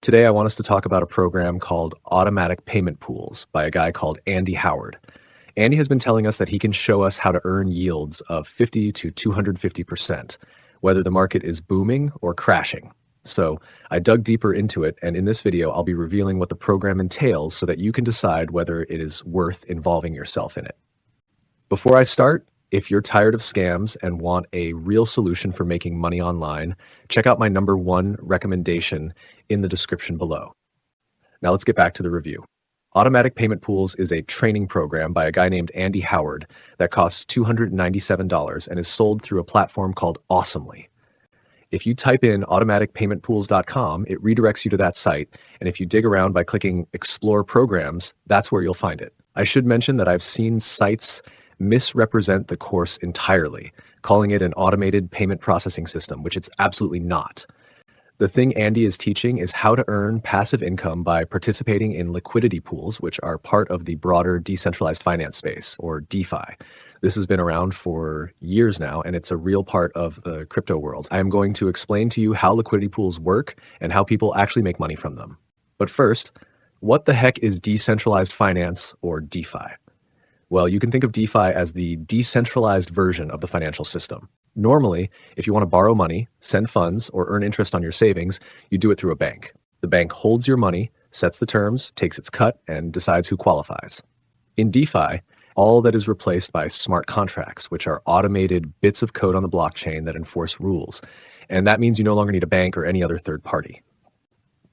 Today, I want us to talk about a program called Automatic Payment Pools by a guy called Andy Howard. Andy has been telling us that he can show us how to earn yields of 50 to 250%, whether the market is booming or crashing. So I dug deeper into it, and in this video, I'll be revealing what the program entails so that you can decide whether it is worth involving yourself in it. Before I start, if you're tired of scams and want a real solution for making money online, check out my #1 recommendation in the description below. Now let's get back to the review. Automatic Payment Pools is a training program by a guy named Andy Howard that costs $297 and is sold through a platform called Awesomely. If you type in automaticpaymentpools.com, it redirects you to that site, and if you dig around by clicking Explore Programs, that's where you'll find it. I should mention that I've seen sites misrepresent the course entirely, calling it an automated payment processing system, which it's absolutely not. The thing Andy is teaching is how to earn passive income by participating in liquidity pools, which are part of the broader decentralized finance space, or DeFi. This has been around for years now, and it's a real part of the crypto world. I am going to explain to you how liquidity pools work and how people actually make money from them. But first, what the heck is decentralized finance, or DeFi? Well, you can think of DeFi as the decentralized version of the financial system. Normally, if you want to borrow money, send funds, or earn interest on your savings, you do it through a bank. The bank holds your money, sets the terms, takes its cut, and decides who qualifies. In DeFi, all that is replaced by smart contracts, which are automated bits of code on the blockchain that enforce rules. And that means you no longer need a bank or any other third party.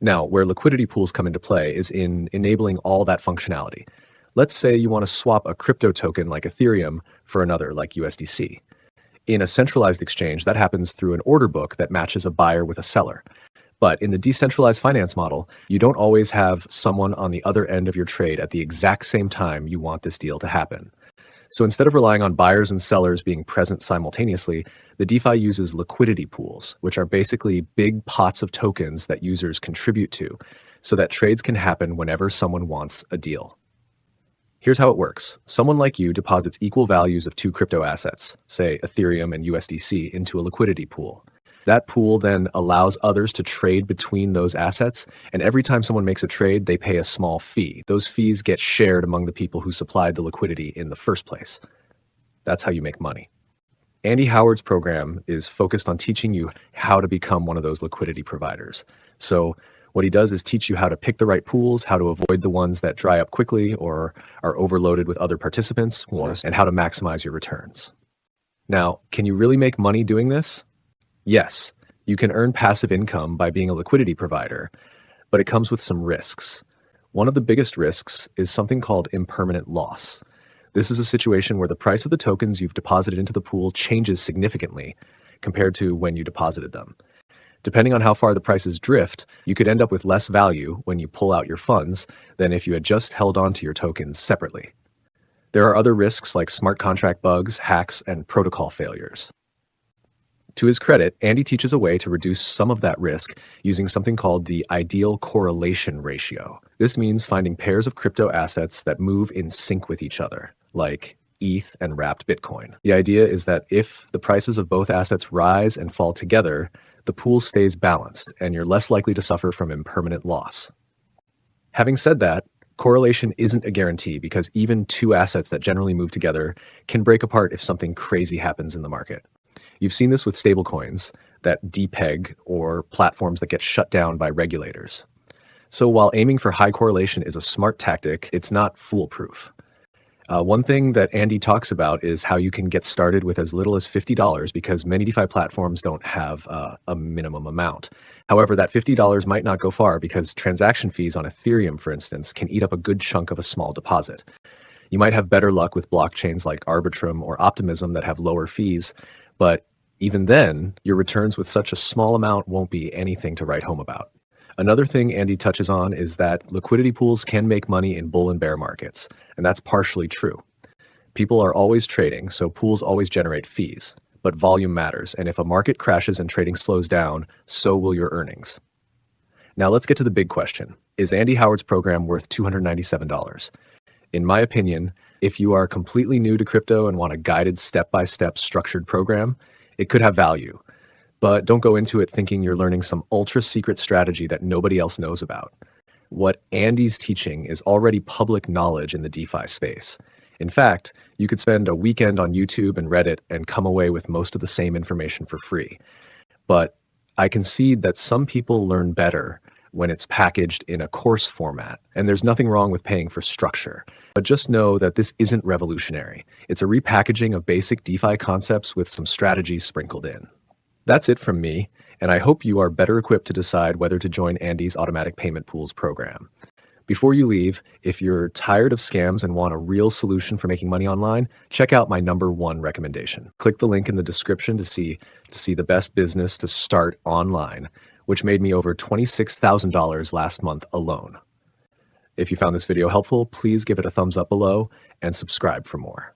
Now, where liquidity pools come into play is in enabling all that functionality. Let's say you want to swap a crypto token like Ethereum for another like USDC. In a centralized exchange, that happens through an order book that matches a buyer with a seller. But in the decentralized finance model, you don't always have someone on the other end of your trade at the exact same time you want this deal to happen. So instead of relying on buyers and sellers being present simultaneously, the DeFi uses liquidity pools, which are basically big pots of tokens that users contribute to, so that trades can happen whenever someone wants a deal. Here's how it works. Someone like you deposits equal values of two crypto assets, say Ethereum and USDC, into a liquidity pool. That pool then allows others to trade between those assets, and every time someone makes a trade, they pay a small fee. Those fees get shared among the people who supplied the liquidity in the first place. That's how you make money. Andy Howard's program is focused on teaching you how to become one of those liquidity providers. So what he does is teach you how to pick the right pools, how to avoid the ones that dry up quickly or are overloaded with other participants, and how to maximize your returns. Now, can you really make money doing this? Yes, you can earn passive income by being a liquidity provider, but it comes with some risks. One of the biggest risks is something called impermanent loss. This is a situation where the price of the tokens you've deposited into the pool changes significantly compared to when you deposited them. Depending on how far the prices drift, you could end up with less value when you pull out your funds than if you had just held on to your tokens separately. There are other risks like smart contract bugs, hacks, and protocol failures. To his credit, Andy teaches a way to reduce some of that risk using something called the ideal correlation ratio. This means finding pairs of crypto assets that move in sync with each other, like ETH and wrapped Bitcoin. The idea is that if the prices of both assets rise and fall together, the pool stays balanced and you're less likely to suffer from impermanent loss. Having said that, correlation isn't a guarantee because even two assets that generally move together can break apart if something crazy happens in the market. You've seen this with stablecoins that depeg or platforms that get shut down by regulators. So while aiming for high correlation is a smart tactic, it's not foolproof. One thing that Andy talks about is how you can get started with as little as $50 because many DeFi platforms don't have a minimum amount. However, that $50 might not go far because transaction fees on Ethereum, for instance, can eat up a good chunk of a small deposit. You might have better luck with blockchains like Arbitrum or Optimism that have lower fees, but even then, your returns with such a small amount won't be anything to write home about. Another thing Andy touches on is that liquidity pools can make money in bull and bear markets, and that's partially true. People are always trading, so pools always generate fees, but volume matters, and if a market crashes and trading slows down, so will your earnings. Now let's get to the big question. Is Andy Howard's program worth $297? In my opinion, if you are completely new to crypto and want a guided step-by-step structured program, it could have value. But don't go into it thinking you're learning some ultra secret strategy that nobody else knows about. What Andy's teaching is already public knowledge in the DeFi space. In fact, you could spend a weekend on YouTube and Reddit and come away with most of the same information for free. But I concede that some people learn better when it's packaged in a course format, and there's nothing wrong with paying for structure. But just know that this isn't revolutionary. It's a repackaging of basic DeFi concepts with some strategies sprinkled in. That's it from me, and I hope you are better equipped to decide whether to join Andy's Automatic Payment Pools program. Before you leave, if you're tired of scams and want a real solution for making money online, check out my #1 recommendation. Click the link in the description to see the best business to start online, which made me over $26,000 last month alone. If you found this video helpful, please give it a thumbs up below and subscribe for more.